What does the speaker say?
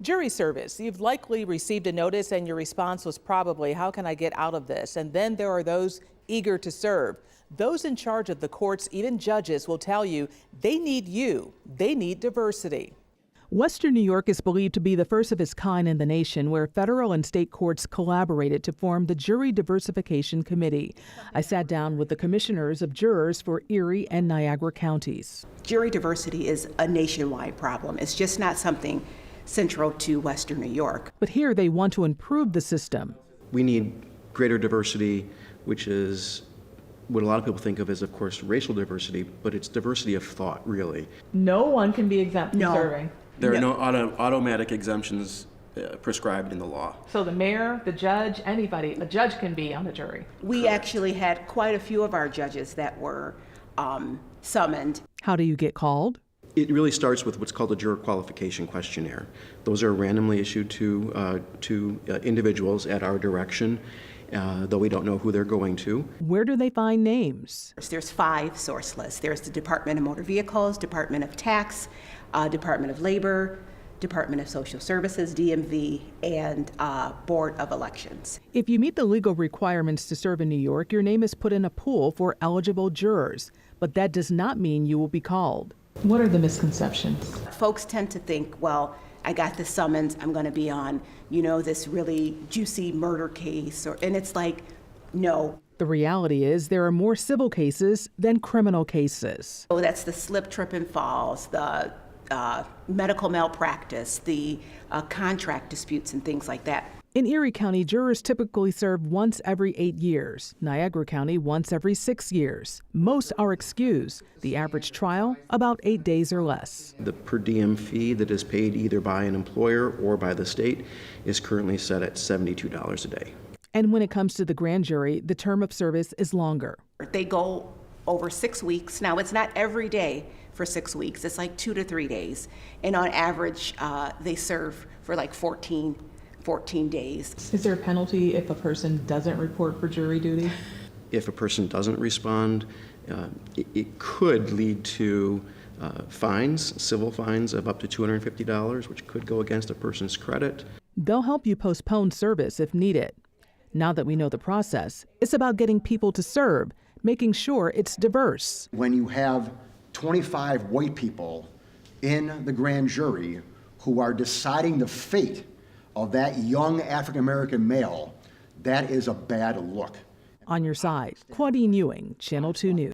Jury service. You've likely received a notice and your response was probably, how can I get out of this? And then there are those eager to serve. Those in charge of the courts, even judges, will tell you they need you. They need diversity. Western New York is believed to be the first of its kind in the nation where federal and state courts collaborated to form the Jury Diversification Committee. I sat down with the commissioners of jurors for Erie and Niagara counties. Jury diversity is a nationwide problem. It's just not something central to Western New York. But here they want to improve the system. We need greater diversity, which is what a lot of people think of as, of course, racial diversity, but it's diversity of thought, really. No one can be exempt from serving. There are no automatic exemptions prescribed in the law. So the mayor, the judge, anybody, a judge can be on the jury. We actually had quite a few of our judges that were summoned. How do you get called? It really starts with what's called a juror qualification questionnaire. Those are randomly issued to individuals at our direction, though we don't know who they're going to. Where do they find names? There's 5 source lists. There's the Department of Motor Vehicles, Department of Tax, Department of Labor, Department of Social Services, DMV, and Board of Elections. If you meet the legal requirements to serve in New York, your name is put in a pool for eligible jurors, but that does not mean you will be called. What are the misconceptions? Folks tend to think, well, I got the summons, I'm going to be on, this really juicy murder case, and it's like, no. The reality is there are more civil cases than criminal cases. So that's the slip, trip, and falls, the medical malpractice, the contract disputes and things like that. In Erie County, jurors typically serve once every 8 years. Niagara County, once every 6 years. Most are excused. The average trial, about 8 days or less. The per diem fee that is paid either by an employer or by the state is currently set at $72 a day. And when it comes to the grand jury, the term of service is longer. They go over 6 weeks. Now, it's not every day for 6 weeks. It's like 2 to 3 days. And on average, they serve for like 14 days. Is there a penalty if a person doesn't report for jury duty? If a person doesn't respond, it could lead to fines, civil fines of up to $250, which could go against a person's credit. They'll help you postpone service if needed. Now that we know the process, it's about getting people to serve, making sure it's diverse. When you have 25 white people in the grand jury who are deciding the fate of that young African-American male, that is a bad look. On your side, Claudine Ewing, Channel 2 News.